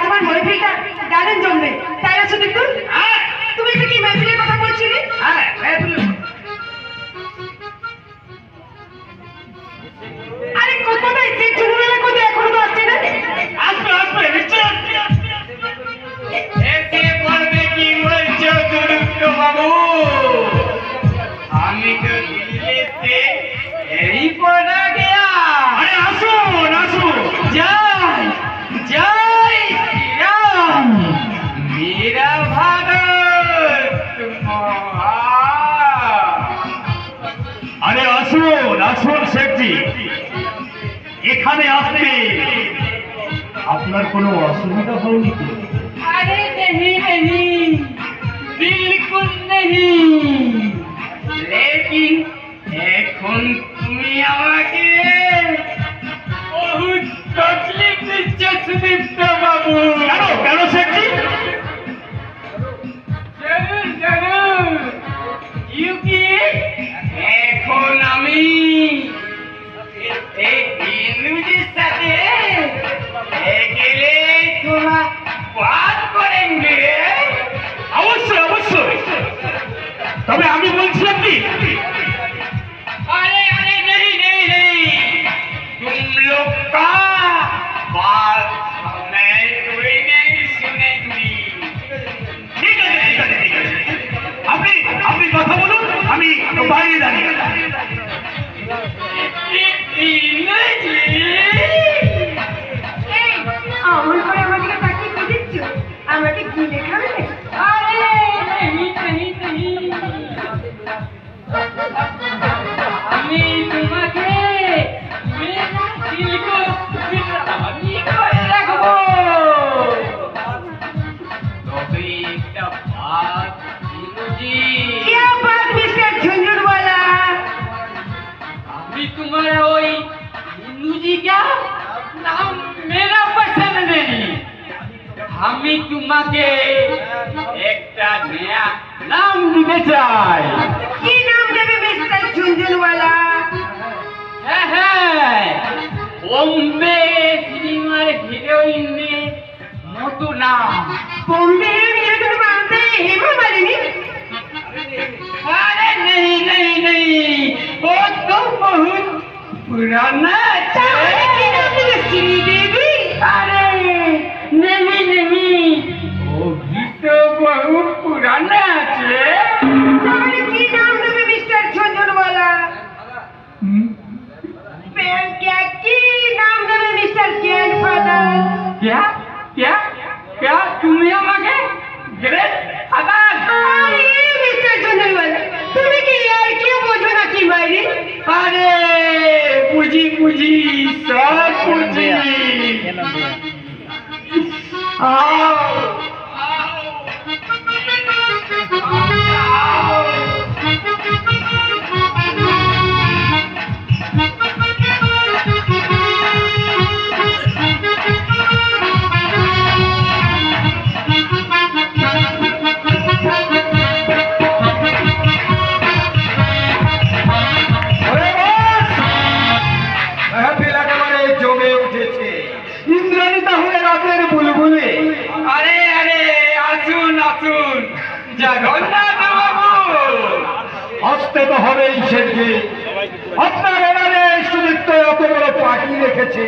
তোমার মহিলাটা দারুণ জমবে, তাই না সুদীপ? তুমি কি মেহফিলের কথা বলছিলে? আরে কোথায় ছোটবেলা কোথায়, এখনো তো আসছে না? আসবে আসবে নিশ্চয় এসে পড়বে। কি বলছো গুরুত্ব বাবু? আমি তো দিল্লিতে এই পড়া গেয়া। আরে আসুন আসুন। জয় জয় শ্রীরাম। মেরা ভারত মহান। আরে আসুন আসুন শেখজি, এখানে আসতে আপনার কোনো অসুবিধা হয়নি তো? আরে नहीं नहीं बिल्कुल नहीं, लेकिन এখন তুমি আমাকে বহুত তকলিফ দিচ্ছ সুদীপ্ত বাবু। কেন কেন শেখজি? জানুন জানুন ইউকি এখন আমি ইনুজির সাথে গেলে তোমার বাদ করেंगे। অবশ্যই অবশ্যই, তবে আমি বলছিলাম কি, अरे अरे नहीं नहीं नहीं, तुम लोग का बात मैं कोई नहीं सुनेंगी। ঠিক আছে ঠিক আছে ঠিক আছে, আপনি আপনি কথা বলুন, আমি বাইরে দাঁড়িয়ে। অমন করে আমাকে তাকিয়ে কি দিচ্ছ? আমাকে গিলে খাবে? আরে नहीं नहीं नहीं, আমি তোমাকে মেরা দিল को আমি করে রাখবো। তবে একটা বাত ইনুজি। क्या बात मिस्टर झुंझुनवाला? अभी तुम्हारा वही हिंदू जी क्या नाम मेरा पसंद नहीं। हमें तुम्हारे एक नया नाम दिते चाय। কি নাম দেবে মিস্টার ঝুনঝুনওয়ালা? बॉम्बे सिनेमार हिरोइन ने मोटू नाम। बॉम्बे हिरोइन मानते हेमा मालिनी? अरे नहीं नहीं नहीं, वो तो बहुत पुराना তাহলে কি নাম দেবে? শ্রীদেবী? अरे नहीं नहीं, वो भी तो बहुत पुराना है। তাহলে কি নাম দেবে মিস্টার ঝুনঝুনওয়ালা? क्या কি নাম দেবে মিস্টার গ্র্যান্ডফাদার? क्या क्या क्या তুমি আমাকে গ্রেট ফাদার? আরে মিস্টার ঝুনঝুনওয়ালা, তুমি কি আর কেউ বোঝো না কি বাইরে? আরে বুঝি বুঝি সব বুঝি। आओ জমে উঠেছে। ইন্দ্রাণী তাহলে রাতের বুলবুলে। আরে আরে আসুন আসুন জগন্নাথ বাবু। আসতে তো হবেই শেখজি, আপনার এবারে সুদীপ্ত এত বড় পার্টি রেখেছে,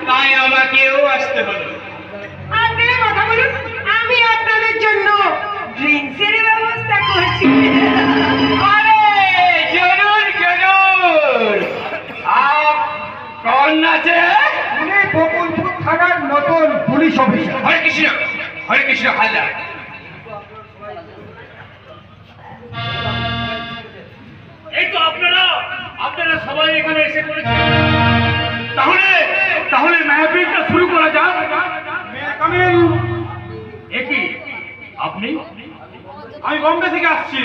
তাই আমাকেও আসতে হলো। আপনারা কথা বলুন, আমি আপনাদের জন্য ড্রিঙ্কসের ব্যবস্থা করছি। अरे जरूर जरूर। आप कौन আছে? উনি বকুলপুর থানার নতুন পুলিশ অফিসার। হরে কৃষ্ণ হালদার। এই তো আপনারা আপনারা সবাই এখানে এসে পড়েছেন, তাহলে তাহলে মেহফিলটা শুরু করা যাক। একই আপনি? আমি বম্বে থেকে আসছি।